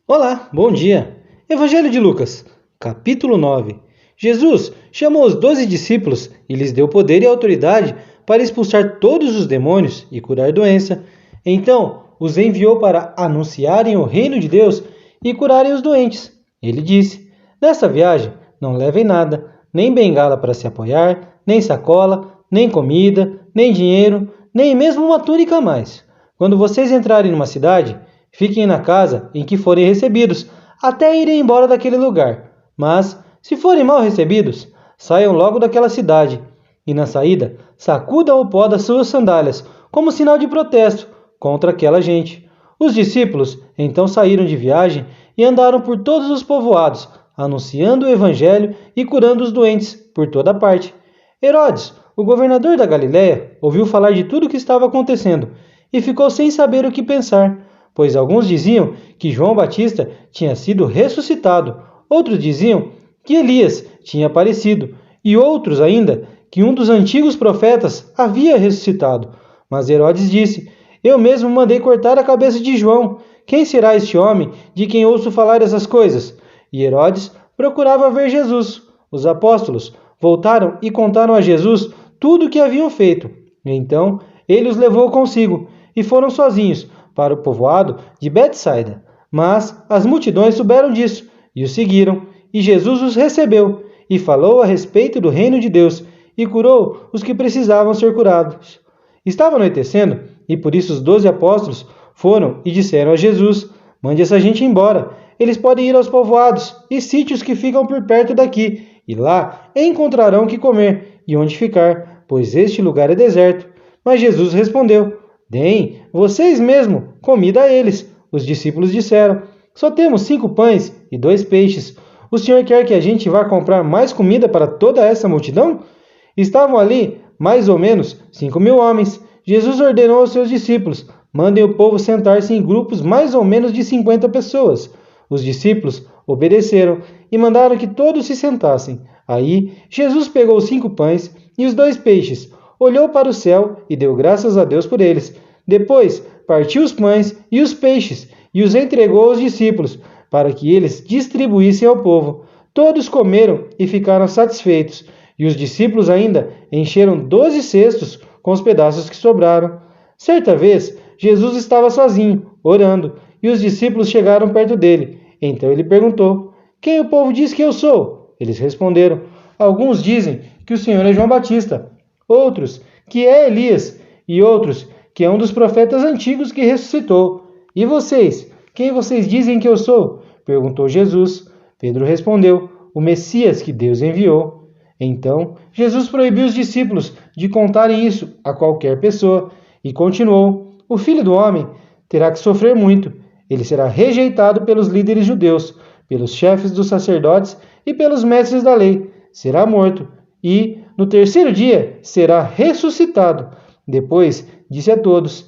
Olá, bom dia. Evangelho de Lucas, capítulo 9. Jesus chamou os 12 discípulos e lhes deu poder e autoridade para expulsar todos os demônios e curar doença. Então os enviou para anunciarem o reino de Deus e curarem os doentes. Ele disse: Nessa viagem não levem nada, nem bengala para se apoiar, nem sacola, nem comida, nem dinheiro, nem mesmo uma túnica a mais. Quando vocês entrarem numa cidade, fiquem na casa em que forem recebidos, até irem embora daquele lugar. Mas, se forem mal recebidos, saiam logo daquela cidade. E na saída, sacudam o pó das suas sandálias, como sinal de protesto contra aquela gente. Os discípulos então saíram de viagem e andaram por todos os povoados, anunciando o evangelho e curando os doentes por toda parte. Herodes, o governador da Galiléia, ouviu falar de tudo o que estava acontecendo e ficou sem saber o que pensar, pois alguns diziam que João Batista tinha sido ressuscitado, outros diziam que Elias tinha aparecido, e outros ainda que um dos antigos profetas havia ressuscitado. Mas Herodes disse: Eu mesmo mandei cortar a cabeça de João. Quem será este homem de quem ouço falar essas coisas? E Herodes procurava ver Jesus. Os apóstolos voltaram e contaram a Jesus tudo o que haviam feito. Então ele os levou consigo e foram sozinhos para o povoado de Betsaida. Mas as multidões souberam disso e os seguiram, e Jesus os recebeu e falou a respeito do reino de Deus e curou os que precisavam ser curados. Estava anoitecendo e por isso os 12 apóstolos foram e disseram a Jesus: Mande essa gente embora. Eles podem ir aos povoados e sítios que ficam por perto daqui, e lá encontrarão o que comer e onde ficar, pois este lugar é deserto. Mas Jesus respondeu: Deem vocês mesmo comida a eles. Os discípulos disseram: Só temos 5 pães e 2 peixes. O senhor quer que a gente vá comprar mais comida para toda essa multidão? Estavam ali mais ou menos 5.000 homens. Jesus ordenou aos seus discípulos: Mandem o povo sentar-se em grupos mais ou menos de 50 pessoas. Os discípulos obedeceram e mandaram que todos se sentassem. Aí Jesus pegou os 5 pães e os 2 peixes, olhou para o céu e deu graças a Deus por eles. Depois partiu os pães e os peixes e os entregou aos discípulos, para que eles distribuíssem ao povo. Todos comeram e ficaram satisfeitos, e os discípulos ainda encheram 12 cestos com os pedaços que sobraram. Certa vez, Jesus estava sozinho, orando, e os discípulos chegaram perto dele. Então ele perguntou: Quem o povo diz que eu sou? Eles responderam: Alguns dizem que o Senhor é João Batista, outros que é Elias, e outros que é um dos profetas antigos que ressuscitou. E vocês? Quem vocês dizem que eu sou? Perguntou Jesus. Pedro respondeu: O Messias que Deus enviou. Então Jesus proibiu os discípulos de contarem isso a qualquer pessoa e continuou: O Filho do Homem terá que sofrer muito. Ele será rejeitado pelos líderes judeus, pelos chefes dos sacerdotes e pelos mestres da lei. Será morto e, no terceiro dia, será ressuscitado. Depois disse a todos: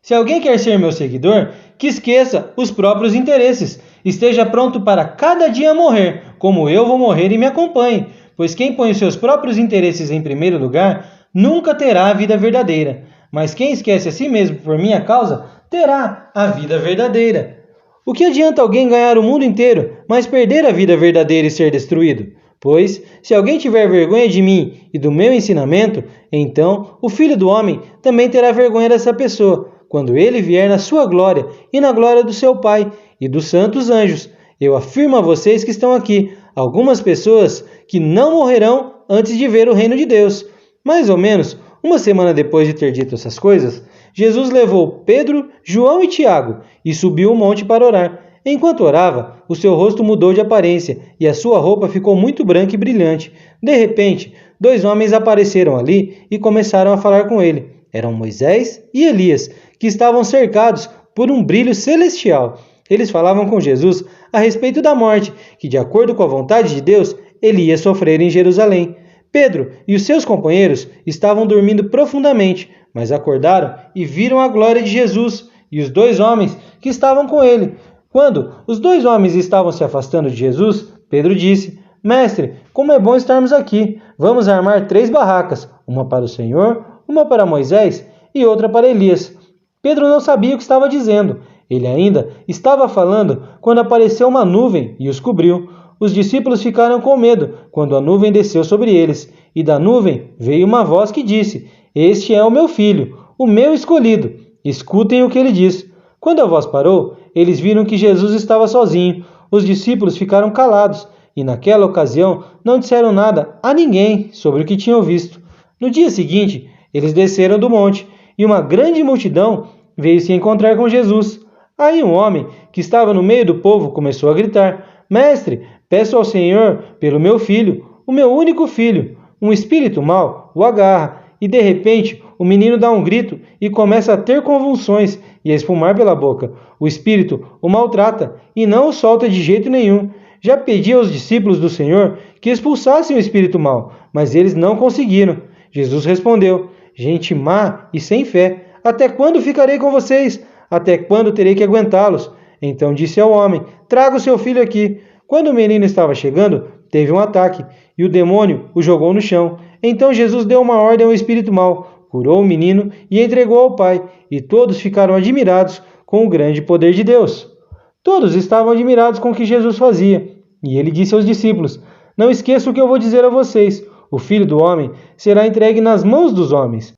Se alguém quer ser meu seguidor, que esqueça os próprios interesses. Esteja pronto para cada dia morrer, como eu vou morrer, e me acompanhe. Pois quem põe os seus próprios interesses em primeiro lugar, nunca terá a vida verdadeira. Mas quem esquece a si mesmo por minha causa, terá a vida verdadeira. O que adianta alguém ganhar o mundo inteiro, mas perder a vida verdadeira e ser destruído? Pois, se alguém tiver vergonha de mim e do meu ensinamento, então o Filho do Homem também terá vergonha dessa pessoa, quando ele vier na sua glória e na glória do seu Pai e dos santos anjos. Eu afirmo a vocês que estão aqui, algumas pessoas que não morrerão antes de ver o reino de Deus. Mais ou menos uma semana depois de ter dito essas coisas, Jesus levou Pedro, João e Tiago e subiu o monte para orar. Enquanto orava, o seu rosto mudou de aparência e a sua roupa ficou muito branca e brilhante. De repente, 2 homens apareceram ali e começaram a falar com ele. Eram Moisés e Elias, que estavam cercados por um brilho celestial. Eles falavam com Jesus a respeito da morte, que, de acordo com a vontade de Deus, ele ia sofrer em Jerusalém. Pedro e os seus companheiros estavam dormindo profundamente, mas acordaram e viram a glória de Jesus e os 2 homens que estavam com ele. Quando os 2 homens estavam se afastando de Jesus, Pedro disse: Mestre, como é bom estarmos aqui. Vamos armar 3 barracas, uma para o Senhor, uma para Moisés e outra para Elias. Pedro não sabia o que estava dizendo. Ele ainda estava falando quando apareceu uma nuvem e os cobriu. Os discípulos ficaram com medo quando a nuvem desceu sobre eles, e da nuvem veio uma voz que disse: Este é o meu filho, o meu escolhido. Escutem o que ele diz. Quando a voz parou, eles viram que Jesus estava sozinho. Os discípulos ficaram calados e, naquela ocasião, não disseram nada a ninguém sobre o que tinham visto. No dia seguinte, eles desceram do monte e uma grande multidão veio se encontrar com Jesus. Aí um homem que estava no meio do povo começou a gritar: Mestre, peço ao Senhor pelo meu filho, o meu único filho. Um espírito mau o agarra e, de repente, o menino dá um grito e começa a ter convulsões e a espumar pela boca. O espírito o maltrata e não o solta de jeito nenhum. Já pedi aos discípulos do Senhor que expulsassem o espírito mau, mas eles não conseguiram. Jesus respondeu: Gente má e sem fé, até quando ficarei com vocês? Até quando terei que aguentá-los? Então disse ao homem: Traga o seu filho aqui. Quando o menino estava chegando, teve um ataque, e o demônio o jogou no chão. Então Jesus deu uma ordem ao espírito mau, curou o menino e entregou ao pai, e todos ficaram admirados com o grande poder de Deus. Todos estavam admirados com o que Jesus fazia, e ele disse aos discípulos: Não esqueçam o que eu vou dizer a vocês. O Filho do Homem será entregue nas mãos dos homens.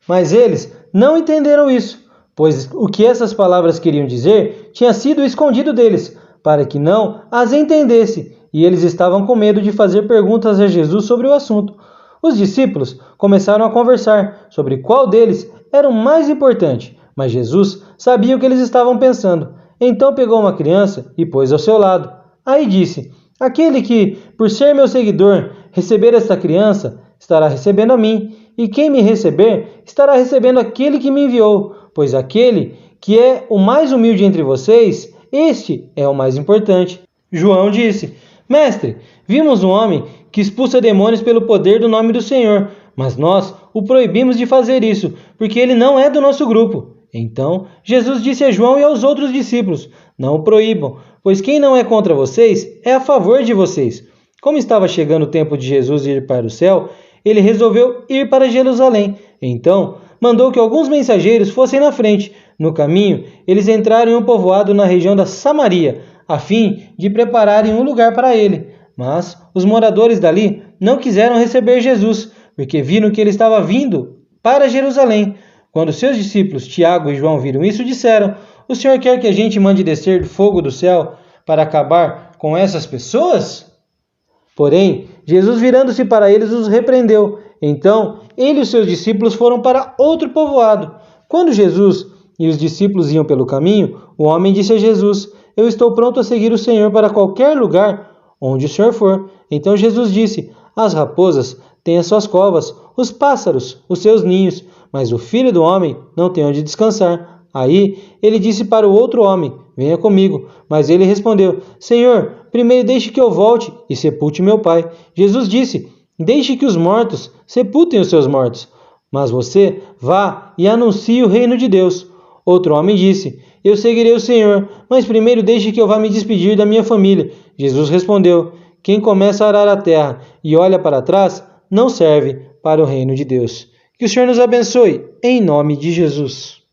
Mas eles não entenderam isso, pois o que essas palavras queriam dizer tinha sido escondido deles, para que não as entendesse, e eles estavam com medo de fazer perguntas a Jesus sobre o assunto. Os discípulos começaram a conversar sobre qual deles era o mais importante, mas Jesus sabia o que eles estavam pensando. Então pegou uma criança e pôs ao seu lado. Aí disse: Aquele que, por ser meu seguidor, receber esta criança, estará recebendo a mim, e quem me receber, estará recebendo aquele que me enviou, pois aquele que é o mais humilde entre vocês, este é o mais importante. João disse: Mestre, vimos um homem que expulsa demônios pelo poder do nome do Senhor, mas nós o proibimos de fazer isso, porque ele não é do nosso grupo. Então Jesus disse a João e aos outros discípulos: Não o proíbam, pois quem não é contra vocês é a favor de vocês. Como estava chegando o tempo de Jesus ir para o céu, ele resolveu ir para Jerusalém. Então mandou que alguns mensageiros fossem na frente. No caminho, eles entraram em um povoado na região da Samaria, a fim de prepararem um lugar para ele. Mas os moradores dali não quiseram receber Jesus, porque viram que ele estava vindo para Jerusalém. Quando seus discípulos Tiago e João viram isso, disseram: O Senhor quer que a gente mande descer fogo do céu para acabar com essas pessoas? Porém, Jesus, virando-se para eles, os repreendeu. Então, ele e os seus discípulos foram para outro povoado. Quando Jesus e os discípulos iam pelo caminho, o homem disse a Jesus: Eu estou pronto a seguir o Senhor para qualquer lugar onde o Senhor for. Então Jesus disse: As raposas têm as suas covas, os pássaros os seus ninhos, mas o Filho do Homem não tem onde descansar. Aí ele disse para o outro homem: Venha comigo. Mas ele respondeu: Senhor, primeiro deixe que eu volte e sepulte meu pai. Jesus disse: Deixe que os mortos sepultem os seus mortos, mas você vá e anuncie o reino de Deus. Outro homem disse: Eu seguirei o Senhor, mas primeiro deixe que eu vá me despedir da minha família. Jesus respondeu: Quem começa a arar a terra e olha para trás, não serve para o reino de Deus. Que o Senhor nos abençoe, em nome de Jesus.